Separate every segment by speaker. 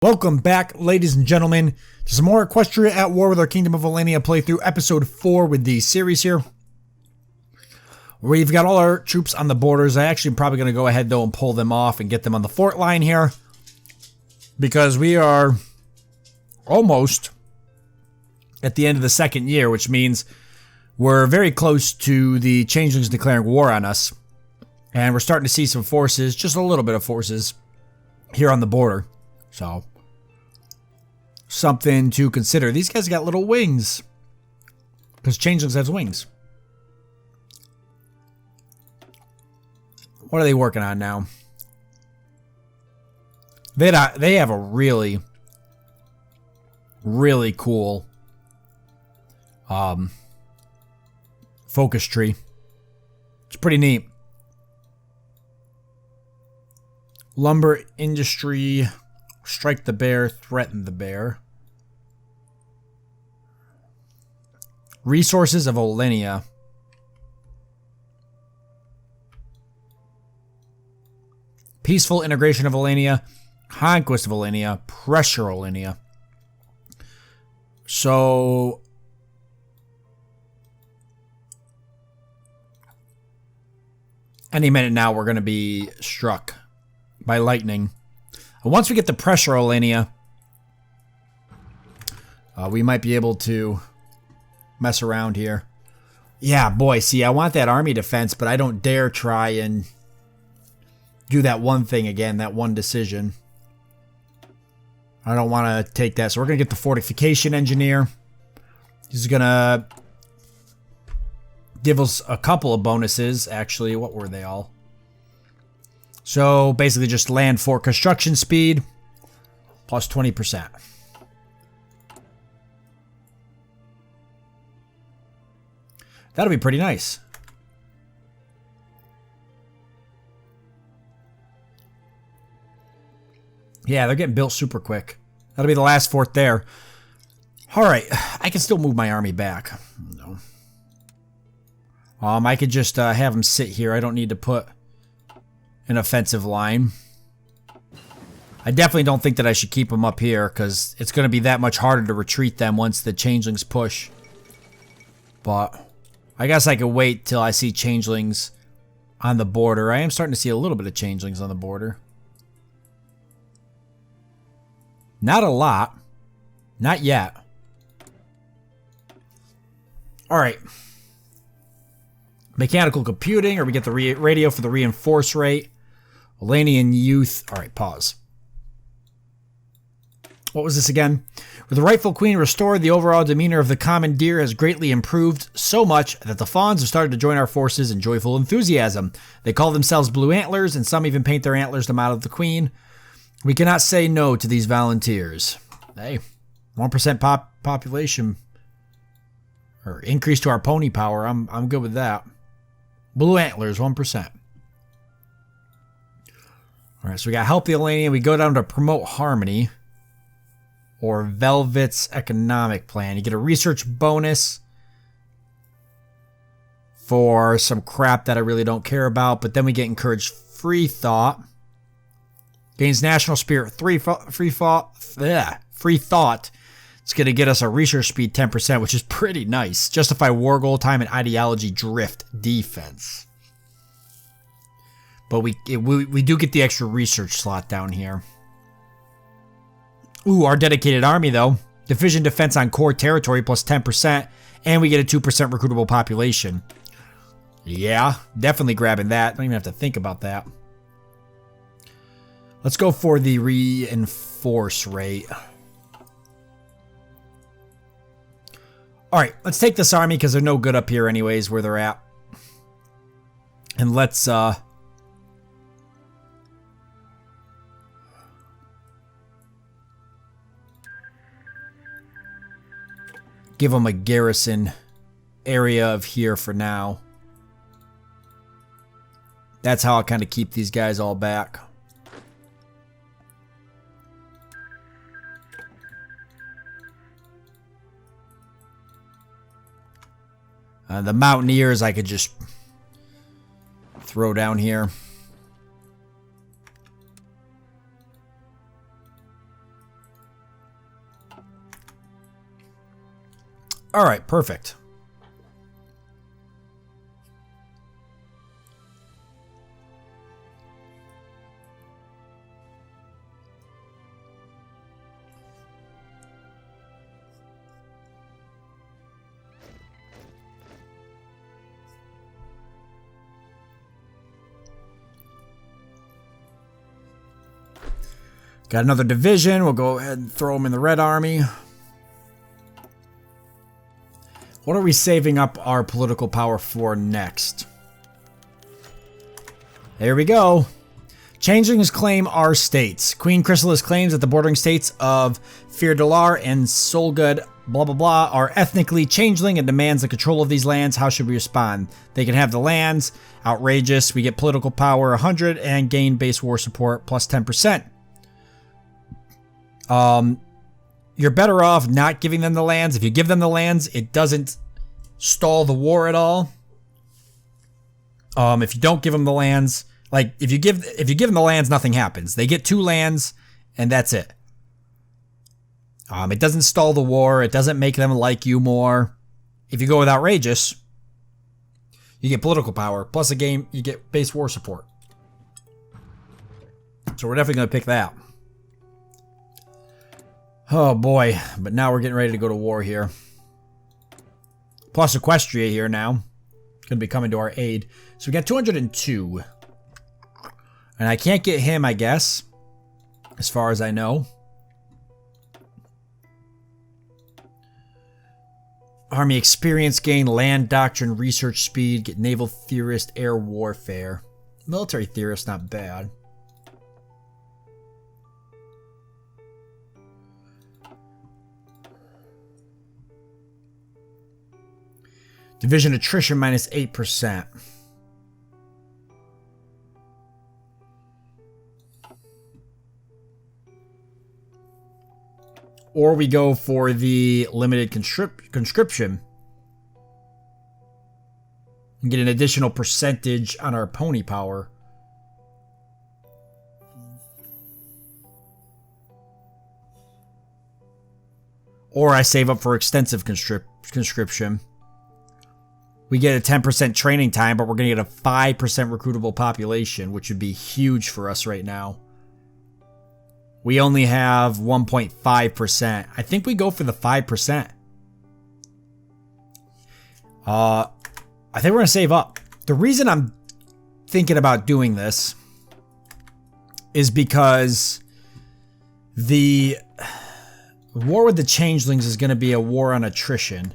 Speaker 1: Welcome back, ladies and gentlemen, to some more Equestria at War with our Kingdom of Olenia playthrough, episode 4 with the series here. We've got all our troops on the borders. I actually am probably going to go ahead, though, and pull them off and get them on the fort line here. Because we are almost at the end of the second year, which means we're very close to the Changelings declaring war on us. And we're starting to see some forces, just a little bit of forces, here on the border. So, something to consider. These guys got little wings. Because Changelings has wings. What are they working on now? They have a really cool focus tree. It's pretty neat. Lumber industry. Strike the bear, threaten the bear. Resources of Olenia. Peaceful integration of Olenia. Conquest of Olenia. Pressure Olenia. So, any minute now we're going to be struck by lightning. Once we get the pressure Olenia, we might be able to mess around here. Yeah, boy, see, I want that army defense, but I don't dare try and do that one thing again, that one decision. I don't want to take that, so we're going to get the Fortification Engineer. He's going to give us a couple of bonuses, actually. What were they all? So, basically just land for construction speed, plus 20%. That'll be pretty nice. Yeah, they're getting built super quick. That'll be the last fort there. Alright, I can still move my army back. No. I could just have them sit here. I don't need to put an offensive line. I definitely don't think that I should keep them up here because it's going to be that much harder to retreat them once the Changelings push. But I guess I could wait till I see Changelings on the border. I am starting to see a little bit of Changelings on the border. Not a lot. Not yet. Alright. Mechanical computing, or we get the radio for the reinforce rate. Olenian youth. Alright, pause. What was this again? With the rightful queen restored, the overall demeanor of the commandeer has greatly improved, so much that the fawns have started to join our forces in joyful enthusiasm. They call themselves Blue Antlers, and some even paint their antlers to model the queen. We cannot say no to these volunteers. Hey, 1% population, or increase to our pony power. I'm good with that. Blue Antlers, 1%. Alright, so we got Help the Olenia. We go down to Promote Harmony. Or Velvet's Economic Plan. You get a research bonus for some crap that I really don't care about. But then we get Encouraged Free Thought. Gains National Spirit free thought. It's going to get us a research speed 10%, which is pretty nice. Justify war goal time and ideology drift defense. But we do get the extra research slot down here. Ooh, our dedicated army, though. Division defense on core territory plus 10%. And we get a 2% recruitable population. Yeah, definitely grabbing that. Don't even have to think about that. Let's go for the reinforce rate. Alright, let's take this army because they're no good up here anyways where they're at. And let's give them a garrison area of here for now. That's how I'll kind of keep these guys all back. The Mountaineers I could just throw down here. All right, perfect. Got another division. We'll go ahead and throw them in the Red Army. What are we saving up our political power for next? There we go. Changelings claim our states. Queen Chrysalis claims that the bordering states of Firdalar and Solgud, blah blah blah, are ethnically changeling and demands the control of these lands. How should we respond? They can have the lands. Outrageous. We get political power 100 and gain base war support plus 10%. You're better off not giving them the lands. If you give them the lands, it doesn't stall the war at all. If you don't give them the lands, like if you give them the lands, nothing happens. They get 2 lands, and that's it. It doesn't stall the war. It doesn't make them like you more. If you go with outrageous, you get political power plus a game. You get base war support. So we're definitely going to pick that. Oh boy, but now we're getting ready to go to war here. Plus Equestria here now. Going to be coming to our aid. So we got 202. And I can't get him, I guess. As far as I know. Army experience gain, land doctrine, research speed, get naval theorist, air warfare. Military theorist, not bad. Division attrition minus 8%. Or we go for the limited conscription and get an additional percentage on our pony power. Or I save up for extensive conscription. We get a 10% training time, but we're going to get a 5% recruitable population, which would be huge for us right now. We only have 1.5%. I think we go for the 5%. I think we're going to save up. The reason I'm thinking about doing this is because the war with the Changelings is going to be a war on attrition.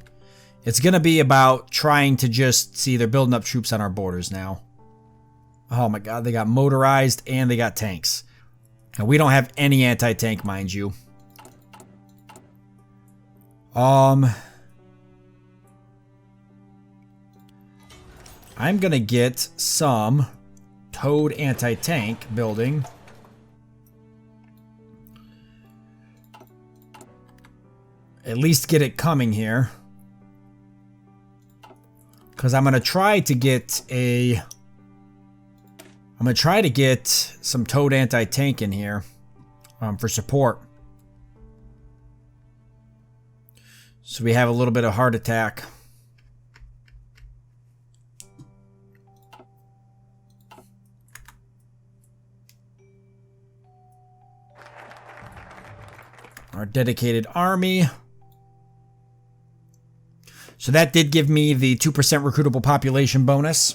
Speaker 1: It's going to be about trying to just see they're building up troops on our borders now. Oh my god, they got motorized and they got tanks. And we don't have any anti-tank, mind you. I'm going to get some towed anti-tank building. At least get it coming here. Because I'm going to try to get a... I'm going to try to get some towed anti-tank in here for support. So we have a little bit of heart attack. Our dedicated army. So that did give me the 2% recruitable population bonus.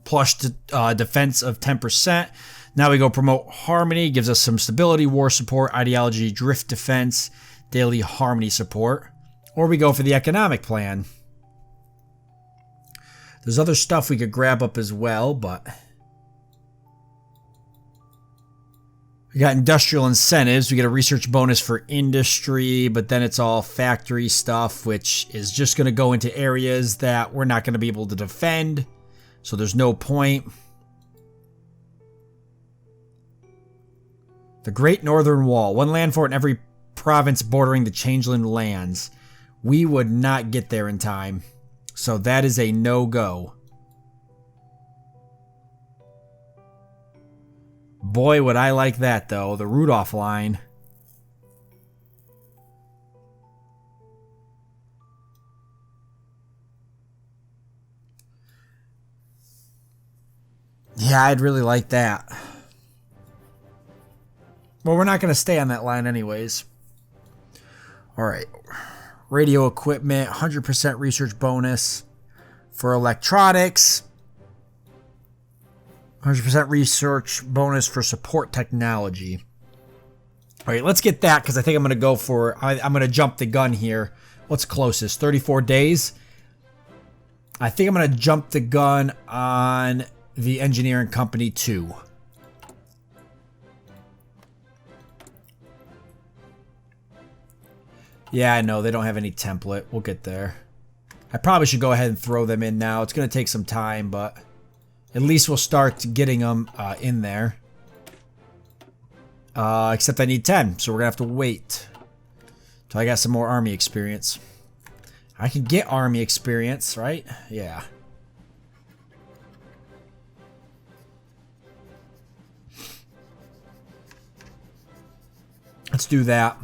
Speaker 1: Plus defense of 10%. Now we go promote harmony. Gives us some stability, war support, ideology, drift defense, daily harmony support. Or we go for the economic plan. There's other stuff we could grab up as well, but... We got industrial incentives. We get a research bonus for industry, but then it's all factory stuff, which is just going to go into areas that we're not going to be able to defend. So there's no point. The Great Northern Wall. 1 land fort in every province bordering the Changeling lands. We would not get there in time. So that is a no-go. Boy, would I like that, though. The Rudolph line. Yeah, I'd really like that. Well, we're not going to stay on that line anyways. All right. Radio equipment, 100% research bonus for electronics. 100% research bonus for support technology. All right, let's get that because I think I'm going to go for... I'm going to jump the gun here. What's closest? 34 days? I think I'm going to jump the gun on the engineering company too. Yeah, I know. They don't have any template. We'll get there. I probably should go ahead and throw them in now. It's going to take some time, but at least we'll start getting them in there. Except I need 10, so we're going to have to wait till I got some more army experience. I can get army experience, right? Yeah. Let's do that.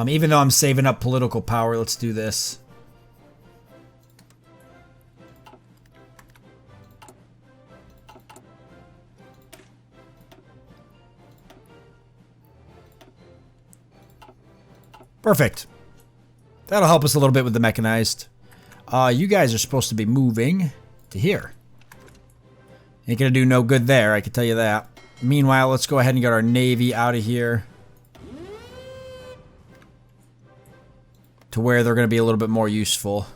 Speaker 1: Even though I'm saving up political power, let's do this. Perfect. That'll help us a little bit with the mechanized. You guys are supposed to be moving to here. Ain't gonna do no good there, I can tell you that. Meanwhile, let's go ahead and get our Navy out of here. To where they're gonna be a little bit more useful.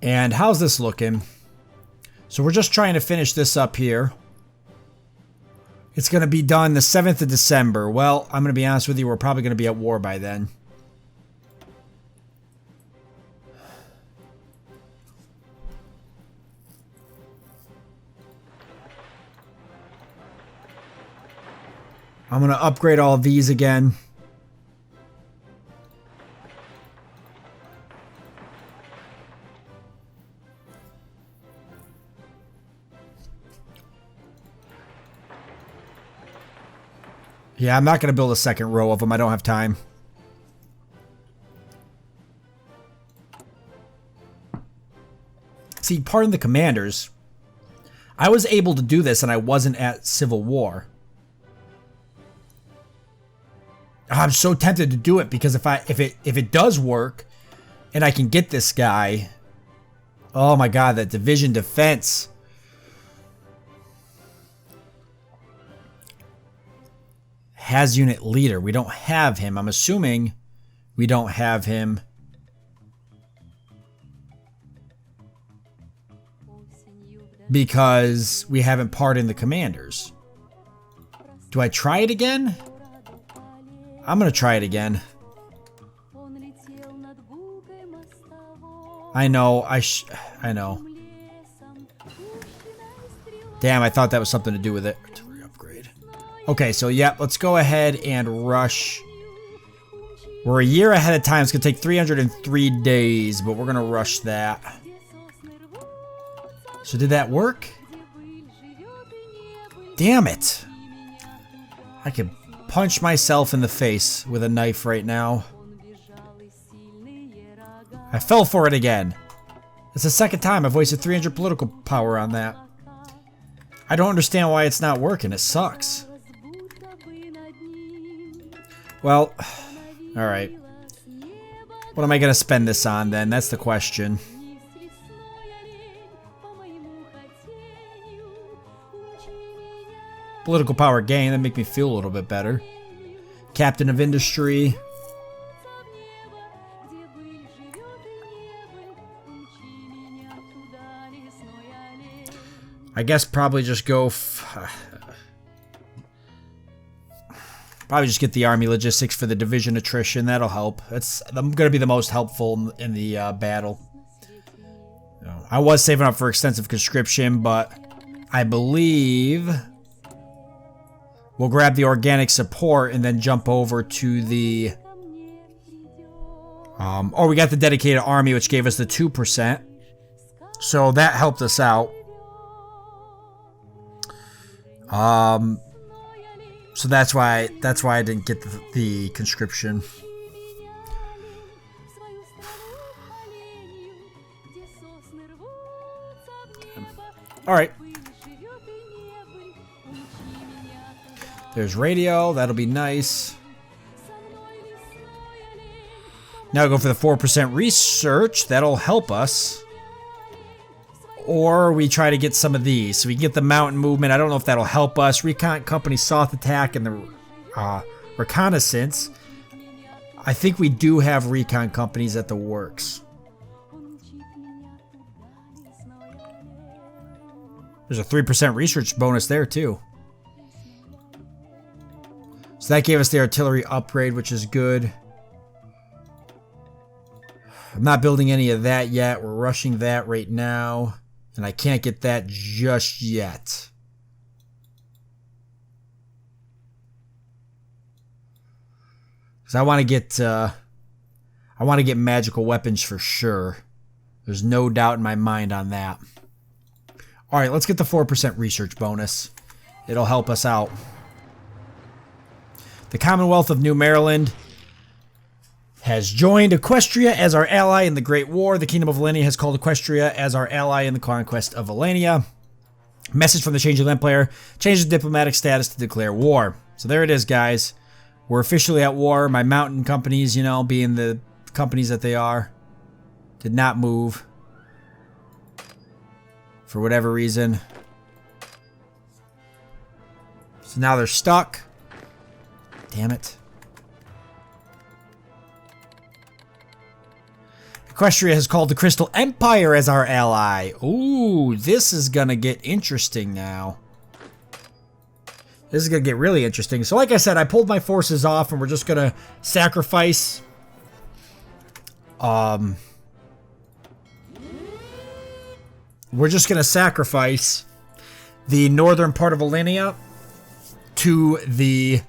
Speaker 1: And how's this looking? So we're just trying to finish this up here. It's going to be done the 7th of December. Well, I'm going to be honest with you, we're probably going to be at war by then. I'm going to upgrade all of these again. Yeah, I'm not going to build a second row of them. I don't have time. See, pardon the commanders. I was able to do this and I wasn't at Civil War. I'm so tempted to do it because if it does work and I can get this guy, oh my god, that division defense. Has unit leader. We don't have him. I'm assuming we don't have him. Because we haven't pardoned the commanders. Do I try it again? I'm gonna try it again. I know. I know. Damn, I thought that was something to do with it. Artillery upgrade. Okay, so yeah, let's go ahead and rush. We're a year ahead of time. It's gonna take 303 days, but we're gonna rush that. So did that work? Damn it. I could punch myself in the face with a knife right now. I fell for it again. It's the second time I've wasted 300 political power on that. I don't understand why it's not working. It sucks. Well, alright. What am I going to spend this on then? That's the question. Political power gain, that make me feel a little bit better. Captain of Industry. I guess probably just go... probably just get the army logistics for the division attrition. That'll help. That's going to be the most helpful in the battle. I was saving up for extensive conscription, but I believe... we'll grab the organic support and then jump over to the... oh, we got the dedicated army, which gave us the 2%. So that helped us out. So that's why I didn't get the conscription. Alright. There's radio. That'll be nice. Now go for the 4% research. That'll help us. Or we try to get some of these. So we get the mountain movement. I don't know if that'll help us. Recon Company, soft attack, and the reconnaissance. I think we do have recon companies at the works. There's a 3% research bonus there too. So that gave us the artillery upgrade, which is good. I'm not building any of that yet. We're rushing that right now. And I can't get that just yet. Because I want to get magical weapons for sure. There's no doubt in my mind on that. Alright, let's get the 4% research bonus. It'll help us out. The Commonwealth of New Maryland has joined Equestria as our ally in the Great War. The Kingdom of Olenia has called Equestria as our ally in the conquest of Olenia. Message from the Changeling Empire. Changes diplomatic status to declare war. So there it is, guys. We're officially at war. My mountain companies, you know, being the companies that they are, did not move. For whatever reason. So now they're stuck. Damn it. Equestria has called the Crystal Empire as our ally. Ooh, this is gonna get interesting now. This is gonna get really interesting. So like I said, I pulled my forces off and we're just gonna sacrifice we're just gonna sacrifice the northern part of Olenia to the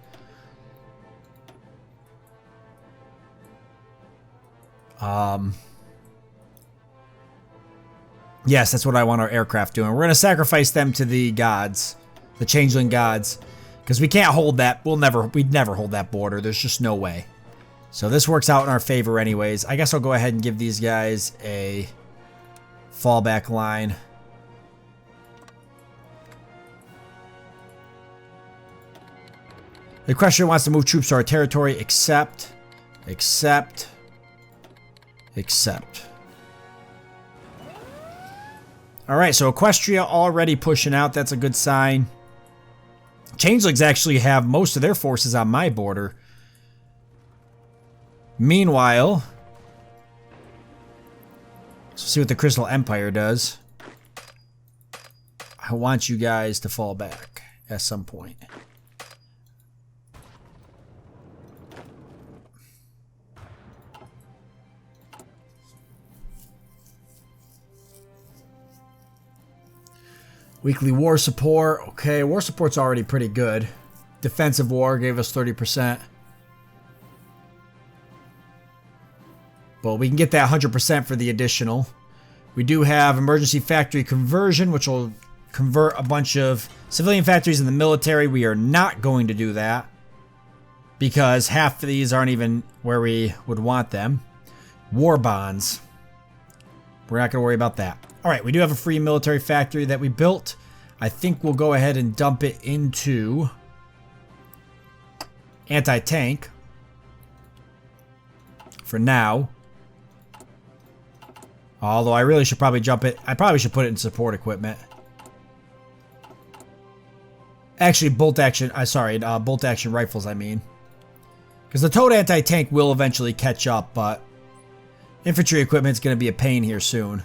Speaker 1: yes, that's what I want our aircraft doing. We're going to sacrifice them to the gods, the changeling gods, because we can't hold that. We'd never hold that border. There's just no way. So this works out in our favor anyways. I guess I'll go ahead and give these guys a fallback line. The Equestria wants to move troops to our territory, except. Alright, so Equestria already pushing out. That's a good sign. Changelings actually have most of their forces on my border. Meanwhile, let's see what the Crystal Empire does. I want you guys to fall back at some point. Weekly war support. Okay, war support's already pretty good. Defensive war gave us 30%. But we can get that 100% for the additional. We do have emergency factory conversion, which will convert a bunch of civilian factories in the military. We are not going to do that because half of these aren't even where we would want them. War bonds. We're not going to worry about that. All right, we do have a free military factory that we built. I think we'll go ahead and dump it into anti-tank for now. Although I really should probably jump it. I probably should put it in support equipment. Actually, bolt action rifles, I mean. Because the towed anti-tank will eventually catch up, but infantry equipment's going to be a pain here soon.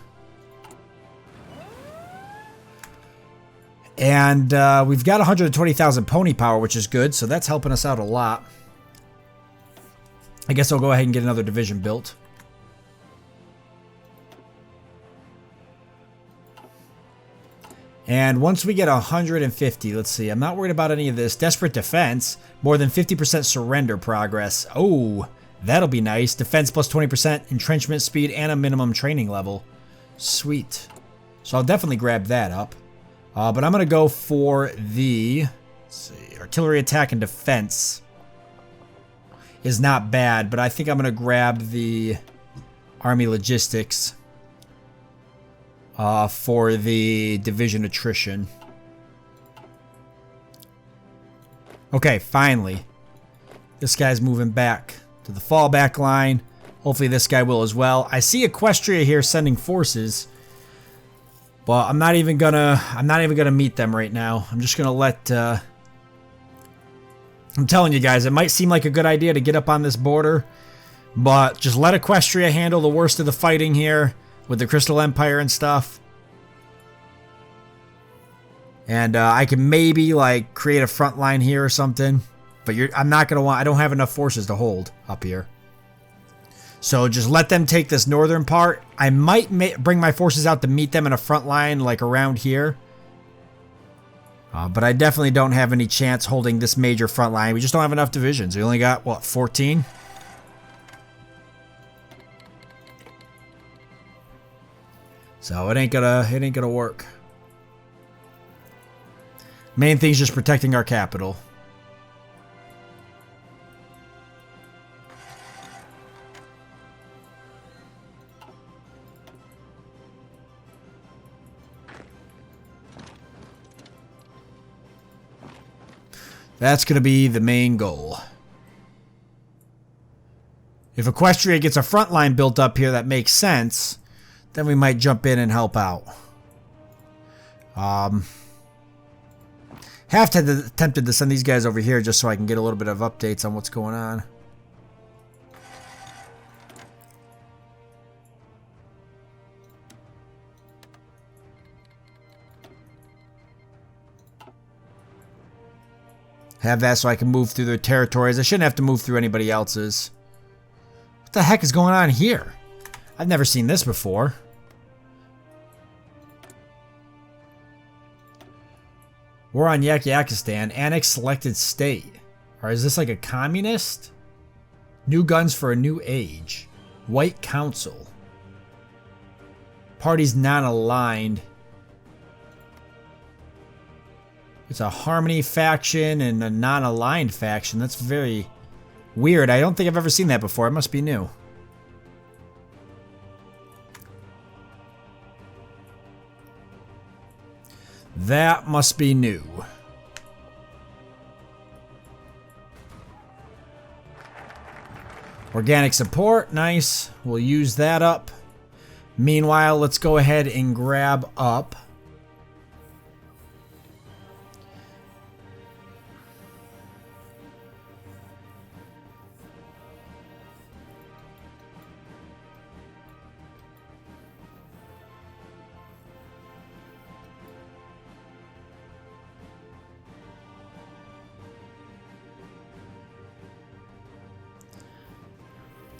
Speaker 1: And we've got 120,000 pony power, which is good, so that's helping us out a lot. I guess I'll go ahead and get another division built. And once we get 150, let's see, I'm not worried about any of this. Desperate defense, more than 50% surrender progress. Oh, that'll be nice. Defense plus 20%, entrenchment speed, and a minimum training level. Sweet. So I'll definitely grab that up. But I'm going to go for the, let's see, artillery attack and defense is not bad, but I think I'm going to grab the army logistics. for the division attrition. Okay, finally. This guy's moving back to the fallback line. Hopefully this guy will as well. I see Equestria here sending forces. But I'm not even gonna meet them right now. I'm just gonna let I'm telling you guys, it might seem like a good idea to get up on this border, but just let Equestria handle the worst of the fighting here with the Crystal Empire and stuff. And I can maybe like create a front line here or something, but I'm not gonna want. I don't have enough forces to hold up here. So just let them take this northern part. I might bring my forces out to meet them in a front line like around here. But I definitely don't have any chance holding this major front line. We just don't have enough divisions. We only got, what, 14? So it ain't gonna work. Main thing is just protecting our capital. That's going to be the main goal. If Equestria gets a front line built up here that makes sense, then we might jump in and help out. Half tempted to send these guys over here just so I can get a little bit of updates on what's going on. Have that so I can move through their territories. I shouldn't have to move through anybody else's. What the heck is going on here? I've never seen this before. War on Yakistan. Annex selected state. Or is this like a communist? New guns for a new age. White Council. Parties non-aligned. It's a Harmony faction and a non-aligned faction. That's very weird. I don't think I've ever seen that before. It must be new. That must be new. Organic support. Nice. We'll use that up. Meanwhile, let's go ahead and grab up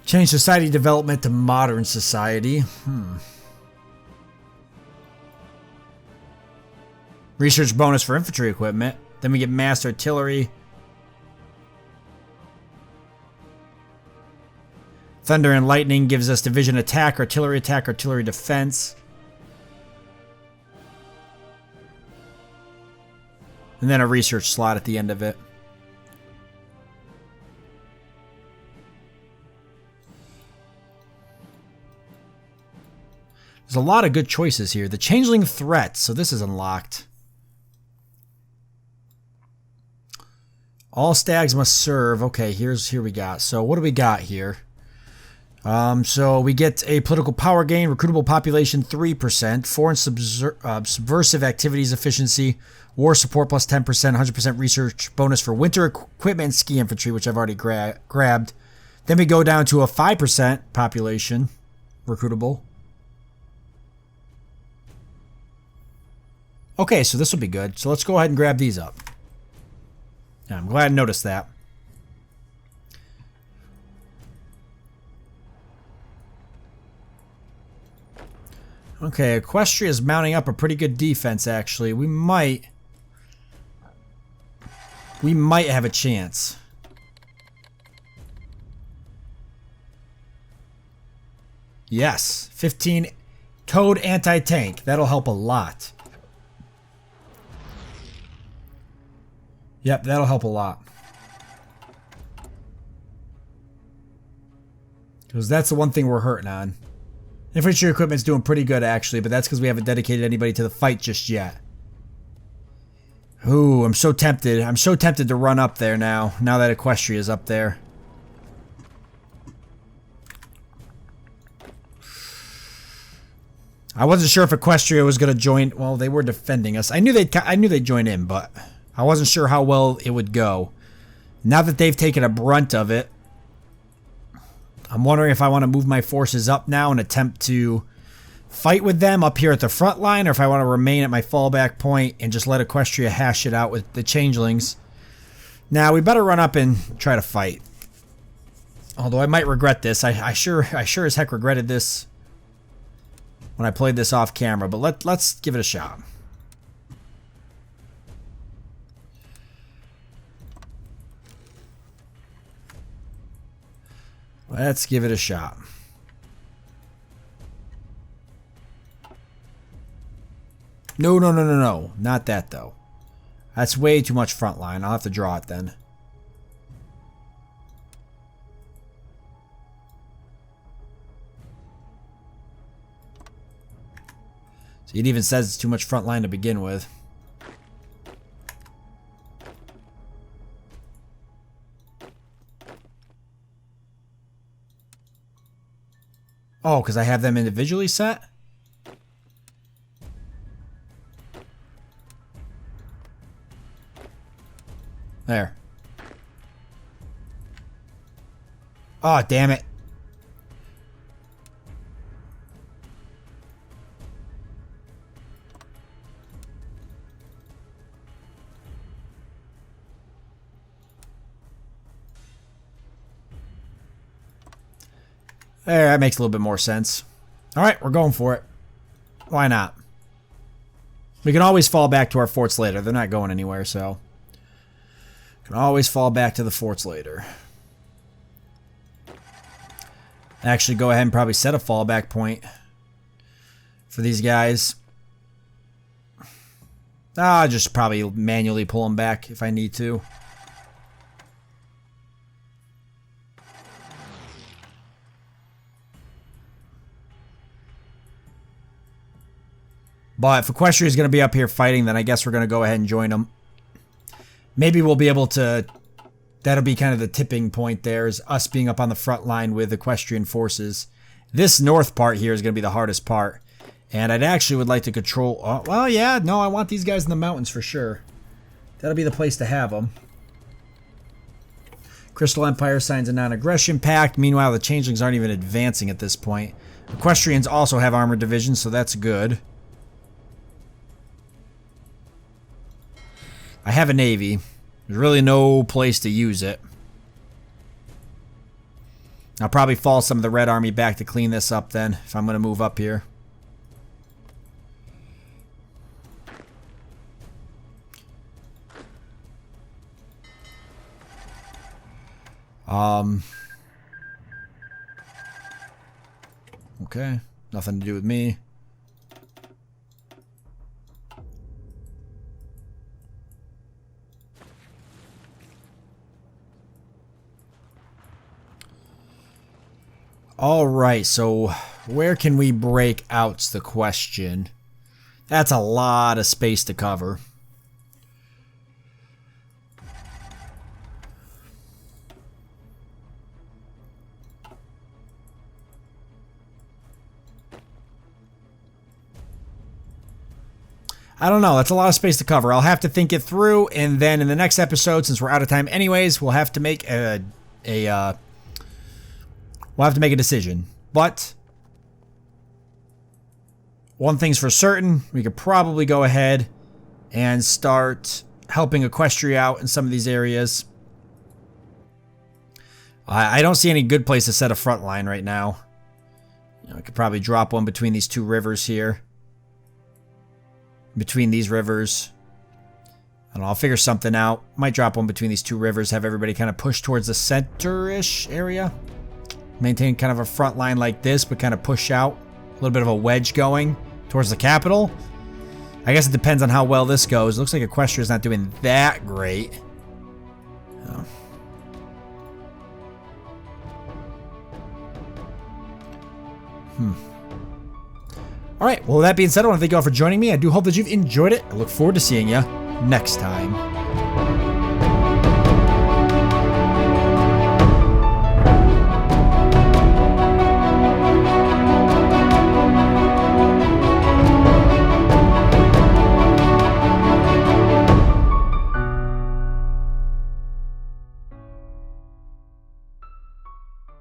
Speaker 1: change society development to modern society. Research bonus for infantry equipment. Then we get mass artillery. Thunder and lightning gives us division attack, artillery defense. And then a research slot at the end of it. There's a lot of good choices here. The Changeling Threat, so this is unlocked. All stags must serve. Okay, here we got. So what do we got here? So we get a political power gain, recruitable population 3%, foreign subversive activities efficiency, war support plus 10%, 100% research bonus for winter equipment and ski infantry, which I've already grabbed. Then we go down to a 5% population recruitable. Okay, so this will be good. So let's go ahead and grab these up. Yeah, I'm glad I noticed that. Okay, Equestria is mounting up a pretty good defense, actually. We might have a chance. Yes, 15 towed anti-tank. That'll help a lot. Yep, that'll help a lot. Because that's the one thing we're hurting on. Infantry equipment's doing pretty good, actually, but that's because we haven't dedicated anybody to the fight just yet. Ooh, I'm so tempted. I'm so tempted to run up there now that Equestria is up there. I wasn't sure if Equestria was going to join. Well, they were defending us. I knew they'd join in, but I wasn't sure how well it would go. Now that they've taken a brunt of it, I'm wondering if I want to move my forces up now and attempt to fight with them up here at the front line, or if I want to remain at my fallback point and just let Equestria hash it out with the changelings. Now, we better run up and try to fight. Although I might regret this. I sure as heck regretted this when I played this off camera, but let's give it a shot. Let's give it a shot. No. Not that, though. That's way too much front line. I'll have to draw it then. So it even says it's too much front line to begin with. Oh, because I have them individually set? There. Oh, damn it. There, that makes a little bit more sense. Alright, we're going for it. Why not? We can always fall back to our forts later. They're not going anywhere, so... Can always fall back to the forts later. Actually, go ahead and probably set a fallback point for these guys. I'll just probably manually pull them back if I need to. But if Equestria is going to be up here fighting, then I guess we're going to go ahead and join them. Maybe we'll be able to... That'll be kind of the tipping point there, is us being up on the front line with Equestrian forces. This north part here is going to be the hardest part. And I'd actually would like to control... Oh, well, yeah, no, I want these guys in the mountains for sure. That'll be the place to have them. Crystal Empire signs a non-aggression pact. Meanwhile, the Changelings aren't even advancing at this point. Equestrians also have armored divisions, so that's good. I have a navy. There's really no place to use it. I'll probably fall some of the Red Army back to clean this up then, if I'm going to move up here. Okay, nothing to do with me. Alright, so where can we break out's the question. That's a lot of space to cover. I don't know, that's a lot of space to cover. I'll have to think it through, and then in the next episode, since we're out of time anyways, we'll have to make We'll have to make a decision. But one thing's for certain, we could probably go ahead and start helping Equestria out in some of these areas. I don't see any good place to set a front line right now. You know, I could probably drop one between these two rivers here. Between these rivers. I don't know, I'll figure something out. Might drop one between these two rivers, have everybody kind of push towards the center-ish area. Maintain kind of a front line like this, but kind of push out. A little bit of a wedge going towards the capital. I guess it depends on how well this goes. It looks like Equestria is not doing that great. Oh. All right, well, with that being said, I want to thank you all for joining me. I do hope that you've enjoyed it. I look forward to seeing you next time.